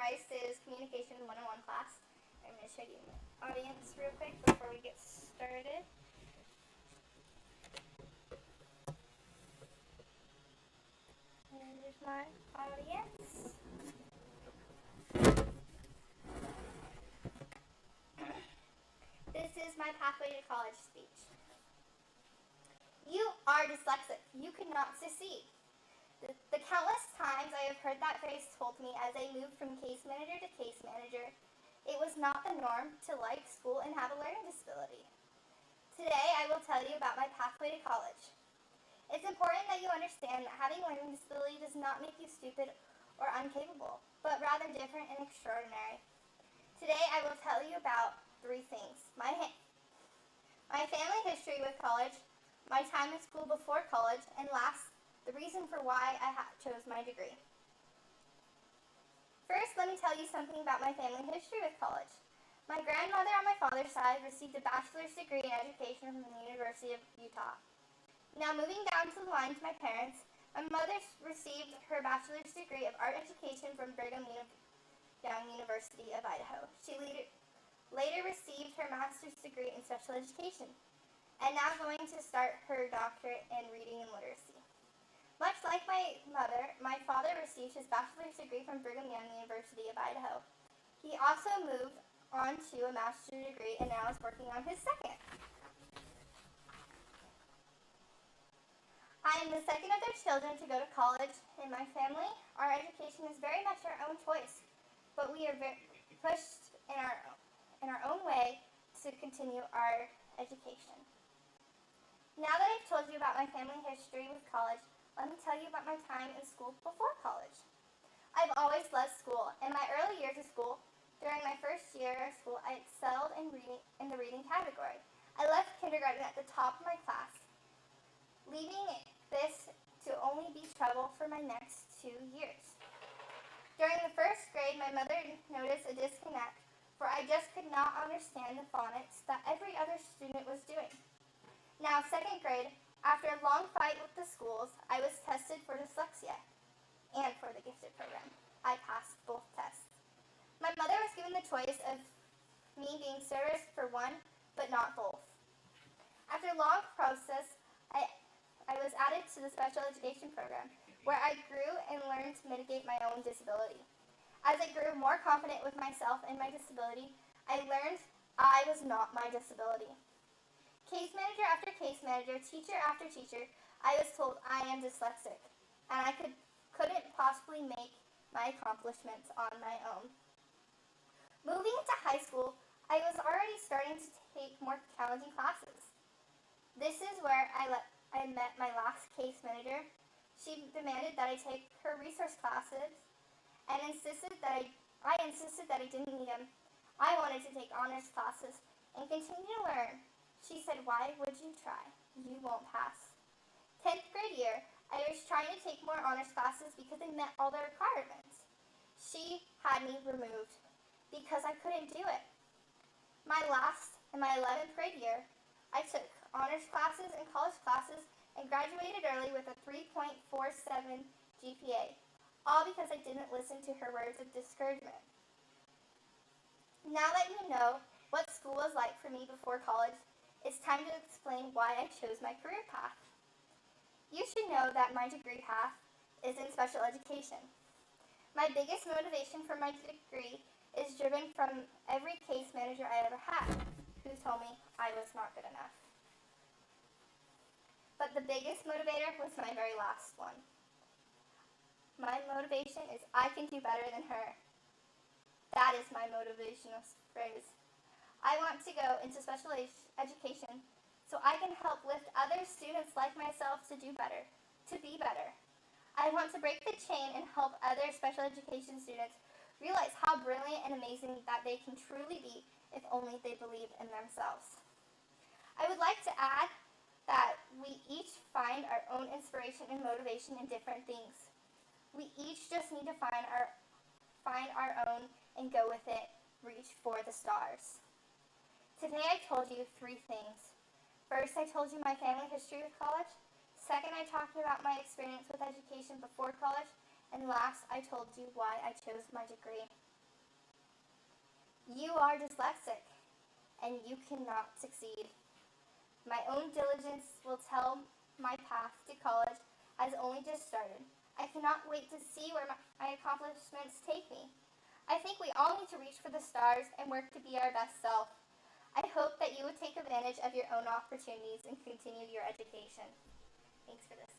guys, this is Communication 101 class. I'm going to show you my audience real quick before we get started. And there's my audience. This is my pathway to college speech. You are dyslexic. You could not succeed. The countless times I have heard that phrase told to me as I moved from case manager to case manager, it was not the norm to like school and have a learning disability. Today I will tell you about my pathway to college. It's important that you understand that having a learning disability does not make you stupid or incapable, but rather different and extraordinary. Today I will tell you about three things: my family history with college, my time in school before college, and last, the reason for why I chose my degree. First, let me tell you something about my family history with college. My grandmother on my father's side received a bachelor's degree in education from the University of Utah. Now, moving down to the line to my parents, my mother received her bachelor's degree of art education from Brigham Young University of Idaho. She later received her master's degree in special education, and now going to start her doctorate in reading and literacy. Much like my mother, my father received his bachelor's degree from Brigham Young University of Idaho. He also moved on to a master's degree and now is working on his second. I am the second of their children to go to college. In my family, our education is very much our own choice, but we are pushed in our own way to continue our education. Now that I've told you about my family history with college, let me tell you about my time in school before college. I've always loved school. In my early years of school, during my first year of school, I excelled in the reading category. I left kindergarten at the top of my class, leaving this to only be trouble for my next 2 years. During the first grade, my mother noticed a disconnect, for I just could not understand the phonics that every other student was doing. Now, second grade, after a long fight with the schools, I was tested for dyslexia and for the gifted program. I passed both tests. My mother was given the choice of me being serviced for one, but not both. After a long process, I was added to the special education program, where I grew and learned to mitigate my own disability. As I grew more confident with myself and my disability, I learned I was not my disability. Case manager after case manager, teacher after teacher, I was told I am dyslexic, and I couldn't possibly make my accomplishments on my own. Moving into high school, I was already starting to take more challenging classes. This is where I met my last case manager. She demanded that I take her resource classes and insisted that I insisted that I didn't need them. I wanted to take honors classes and continue to learn. She said, "Why would you try? You won't pass." 10th grade year, I was trying to take more honors classes because they met all the requirements. She had me removed because I couldn't do it. In my 11th grade year, I took honors classes and college classes and graduated early with a 3.47 GPA, all because I didn't listen to her words of discouragement. Now that you know what school was like for me before college, it's time to explain why I chose my career path. You should know that my degree path is in special education. My biggest motivation for my degree is driven from every case manager I ever had who told me I was not good enough. But the biggest motivator was my very last one. My motivation is I can do better than her. That is my motivational phrase. I want to go into special education so I can help lift other students like myself to do better, to be better. I want to break the chain and help other special education students realize how brilliant and amazing that they can truly be if only they believe in themselves. I would like to add that we each find our own inspiration and motivation in different things. We each just need to find our own and go with it, reach for the stars. Today I told you three things. First, I told you my family history with college. Second, I talked about my experience with education before college. And last, I told you why I chose my degree. You are dyslexic, and you cannot succeed. My own diligence will tell my path to college has only just started. I cannot wait to see where my accomplishments take me. I think we all need to reach for the stars and work to be our best self. I hope that you would take advantage of your own opportunities and continue your education. Thanks for this.